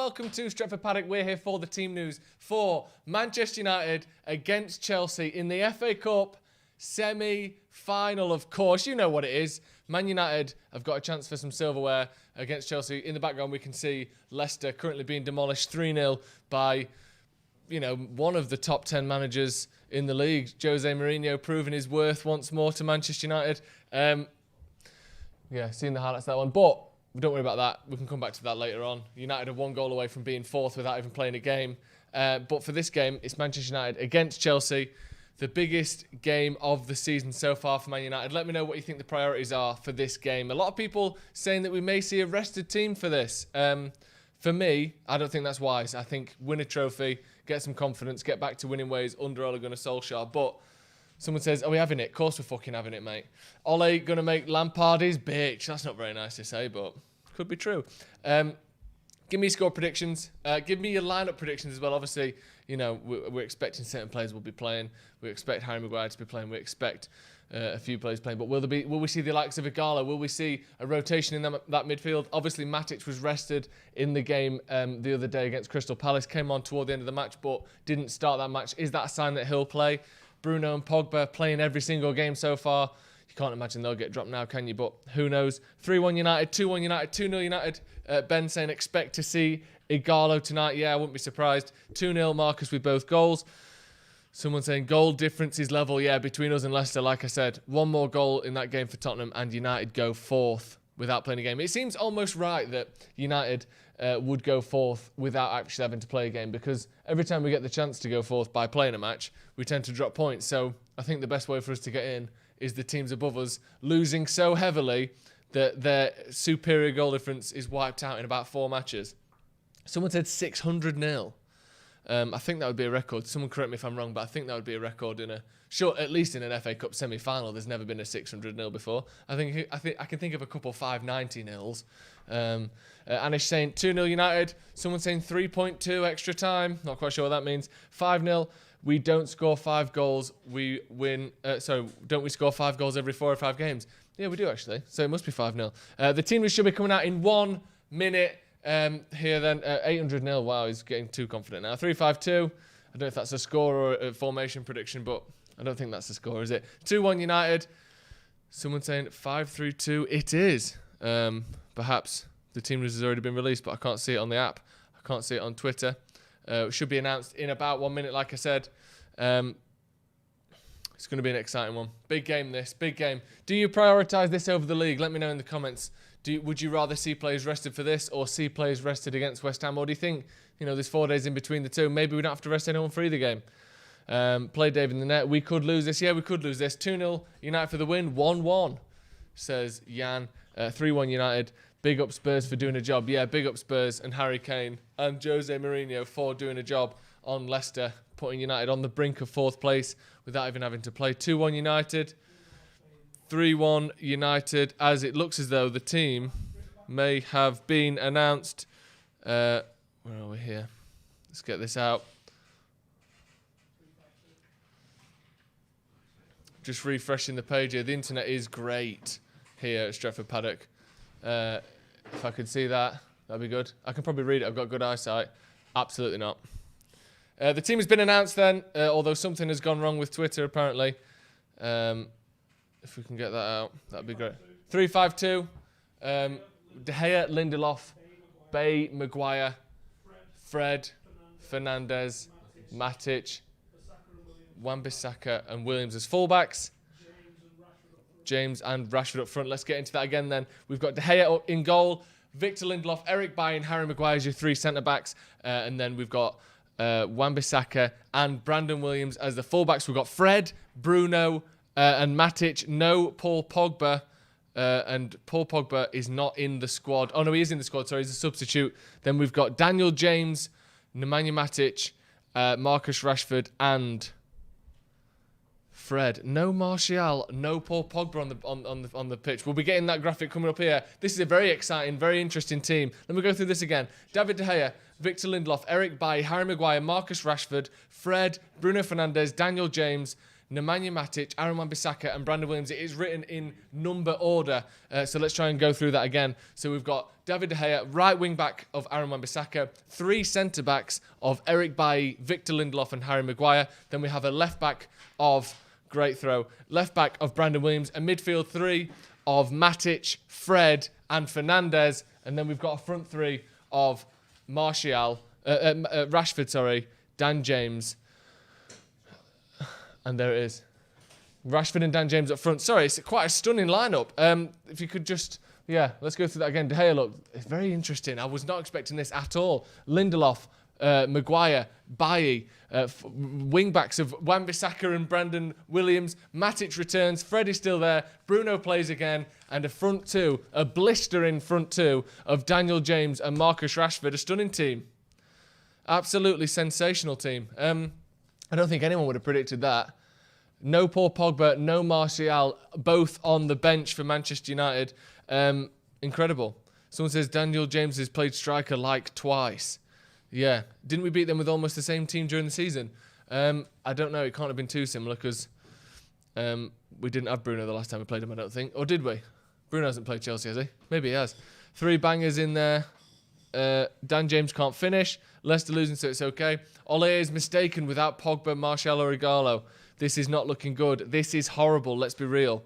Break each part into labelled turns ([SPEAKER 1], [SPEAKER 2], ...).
[SPEAKER 1] welcome to Stretford Paddock. We're here for the team news for Manchester United against Chelsea in the FA Cup semi-final, of course. You know what it is. Man United have got a chance for some silverware against Chelsea. In the background, we can see Leicester currently being demolished 3-0 by, one of the top 10 managers in the league, Jose Mourinho, proving his worth once more to Manchester United. Seeing the highlights of that one. But don't worry about that. We can come back to that later on. United are 1 goal away from being fourth without even playing a game. But for this game, it's Manchester United against Chelsea. The biggest game of the season so far for Man United. Let me know what you think the priorities are for this game. A lot of people saying that we may see a rested team for this. For me, I don't think that's wise. I think win a trophy, get some confidence, get back to winning ways under Ole Gunnar Solskjaer. But someone says, are we having it? Of course we're fucking having it, mate. Ole going to make Lampard his bitch. That's not very nice to say, but could be true. Give me score predictions. Give me your lineup predictions as well. Obviously, we're expecting certain players will be playing. We expect Harry Maguire to be playing. We expect a few players playing. But will we see the likes of Igalo? Will we see a rotation in that midfield? Obviously, Matic was rested in the game the other day against Crystal Palace. Came on toward the end of the match, but didn't start that match. Is that a sign that he'll play? Bruno and Pogba playing every single game so far. You can't imagine they'll get dropped now, can you? But who knows? 3-1 United, 2-1 United, 2-0 United. Ben saying expect to see Igalo tonight. Yeah, I wouldn't be surprised. 2-0 Marcus with both goals. Someone saying goal difference is level. Yeah, between us and Leicester, like I said. 1 more goal in that game for Tottenham and United go fourth without playing a game. It seems almost right that United would go fourth without actually having to play a game, because every time we get the chance to go fourth by playing a match, we tend to drop points. So I think the best way for us to get in is the teams above us losing so heavily that their superior goal difference is wiped out in about 4 matches. Someone said 600-0. I think that would be a record. Someone correct me if I'm wrong, but I think that would be a record at least in an FA Cup semi-final. There's never been a 600-0 before. I think I can think of a couple 590-0s. Anish saying 2-0 United. Someone saying 3.2 extra time. Not quite sure what that means. 5-0. We don't score 5 goals. We win. Don't we score 5 goals every 4 or 5 games? Yeah, we do actually. So it must be 5-0. The team should be coming out in 1 minute. Here then, 800-0. Wow, he's getting too confident now. 3-5-2. I don't know if that's a score or a formation prediction, but I don't think that's a score, is it? 2-1 United. Someone saying 5-3-2. It is. Perhaps the team news has already been released, but I can't see it on the app. I can't see it on Twitter. It should be announced in about 1 minute, like I said. It's going to be an exciting one. Big game, this. Big game. Do you prioritise this over the league? Let me know in the comments. Would you rather see players rested for this or see players rested against West Ham? Or do you think, there's 4 days in between the two? Maybe we don't have to rest anyone for either game. Play Dave in the net. We could lose this. Yeah, we could lose this. 2-0 United for the win. 1-1, says Jan. 3-1 United. Big up Spurs for doing a job. Yeah, big up Spurs and Harry Kane and Jose Mourinho for doing a job on Leicester, putting United on the brink of 4th place without even having to play. 2-1 United. 3-1 United, as it looks as though the team may have been announced. Where are we here? Let's get this out. Just refreshing the page here. The internet is great here at Stretford Paddock. If I could see that, that'd be good. I can probably read it. I've got good eyesight. Absolutely not. The team has been announced then, although something has gone wrong with Twitter apparently. If we can get that out, that'd be great. 3-5-2. De Gea, Lindelof, Bay, Maguire, Fred, Fernandes, Matic, Wan-Bissaka and Williams as fullbacks. James and Rashford up front. Let's get into that again then. We've got De Gea in goal, Victor Lindelof, Eric Bailly and Harry Maguire as your 3 centre-backs. And then we've got Wan-Bissaka and Brandon Williams as the fullbacks. We've got Fred, Bruno and Matic. No Paul Pogba. And Paul Pogba is not in the squad. Oh, no, he is in the squad. Sorry, he's a substitute. Then we've got Daniel James, Nemanja Matic, Marcus Rashford and Fred. No Martial, no Paul Pogba on the pitch. We'll be getting that graphic coming up here. This is a very exciting, very interesting team. Let me go through this again. David De Gea, Victor Lindelof, Eric Bailly, Harry Maguire, Marcus Rashford, Fred, Bruno Fernandes, Daniel James, Nemanja Matic, Aaron Wan-Bissaka and Brandon Williams. It is written in number order, so let's try and go through that again. So we've got David De Gea, right wing back of Aaron Wan-Bissaka, 3 centre backs of Eric Bailly, Victor Lindelof and Harry Maguire. Then we have a left back of, great throw, left back of Brandon Williams, a midfield 3 of Matic, Fred and Fernandes. And then we've got a front 3 of Rashford, Dan James. And there it is. Rashford and Dan James up front. Sorry, it's quite a stunning lineup. If you could just, let's go through that again. De Gea, look, it's very interesting. I was not expecting this at all. Lindelof, Maguire, Bailly, wing-backs of Wan-Bissaka and Brandon Williams. Matic returns. Fred is still there. Bruno plays again. And a front 2, a blistering front 2 of Daniel James and Marcus Rashford. A stunning team. Absolutely sensational team. I don't think anyone would have predicted that. No Paul Pogba, no Martial, both on the bench for Manchester United. Incredible. Someone says Daniel James has played striker like twice. Yeah. Didn't we beat them with almost the same team during the season? I don't know. It can't have been too similar because we didn't have Bruno the last time we played him, I don't think. Or did we? Bruno hasn't played Chelsea, has he? Maybe he has. 3 bangers in there. Dan James can't finish. Leicester losing, so it's okay. Ole is mistaken without Pogba, Martial or Ighalo. This is not looking good. This is horrible, let's be real.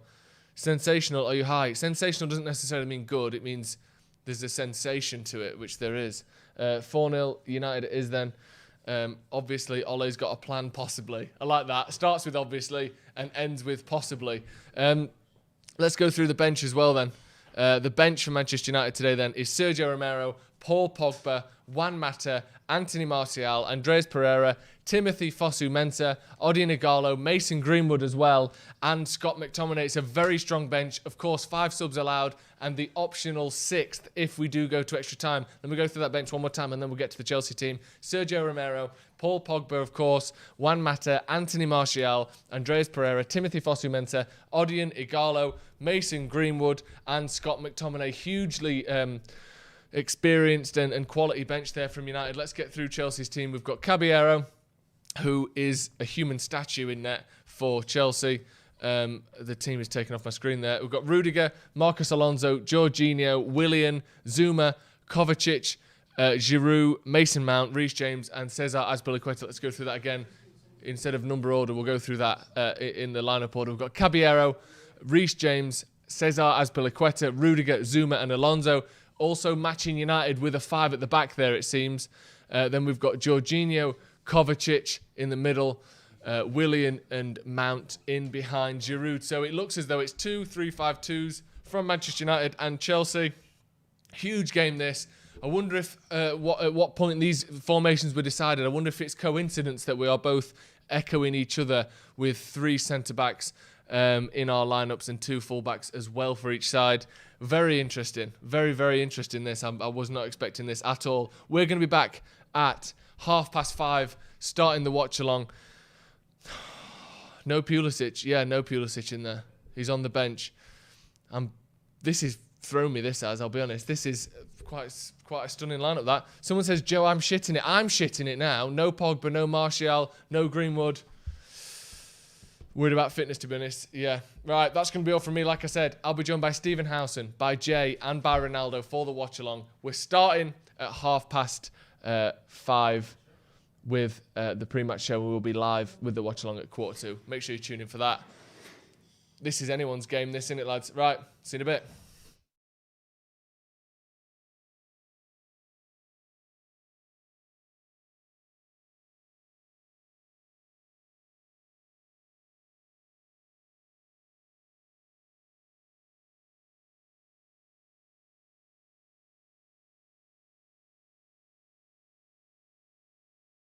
[SPEAKER 1] Sensational, are you high? Sensational doesn't necessarily mean good. It means there's a sensation to it, which there is. 4-0 United is then. Obviously, Ole's got a plan, possibly. I like that. Starts with obviously and ends with possibly. Let's go through the bench as well then. The bench for Manchester United today then is Sergio Romero, Paul Pogba, Juan Mata, Anthony Martial, Andreas Pereira, Timothy Fosu-Mensah, Odion Ighalo, Mason Greenwood as well, and Scott McTominay. It's a very strong bench. Of course, 5 subs allowed, and the optional 6th if we do go to extra time. Let me go through that bench one more time, and then we'll get to the Chelsea team. Sergio Romero, Paul Pogba, of course, Juan Mata, Anthony Martial, Andreas Pereira, Timothy Fosu-Mensah, Odion Ighalo, Mason Greenwood, and Scott McTominay. Hugely experienced and quality bench there from United. Let's get through Chelsea's team. We've got Caballero, who is a human statue in net for Chelsea. The team is taken off my screen there. We've got Rudiger, Marcos Alonso, Jorginho, Willian, Zuma, Kovacic, Giroud, Mason Mount, Reece James, and Cesar Azpilicueta. Let's go through that again. Instead of number order, we'll go through that in the lineup order. We've got Caballero, Reece James, Cesar Azpilicueta, Rudiger, Zuma, and Alonso. Also matching United with a 5 at the back there, it seems. Then we've got Jorginho, Kovacic in the middle, Willian and Mount in behind Giroud. So it looks as though it's 2-3-5-2s from Manchester United and Chelsea. Huge game this. I wonder if at what point these formations were decided. I wonder if it's coincidence that we are both echoing each other with 3 centre-backs in our lineups and 2 full-backs as well for each side. Very interesting. Very, very interesting this. I was not expecting this at all. We're going to be back at 5:30, starting the watch-along. No Pulisic. Yeah, no Pulisic in there. He's on the bench. This is throwing me, this as, I'll be honest. This is quite a stunning lineup, that. Someone says, Joe, I'm shitting it. I'm shitting it now. No Pogba, no Martial, no Greenwood. Worried about fitness, to be honest. Yeah. Right, that's going to be all from me. Like I said, I'll be joined by Stephen Howson, by Jay, and by Ronaldo for the watch-along. We're starting at 5:30 with the pre-match show. We will be live with the watch-along at 1:45. Make sure you tune in for that. This is anyone's game, this, isn't it, lads? Right, see you in a bit.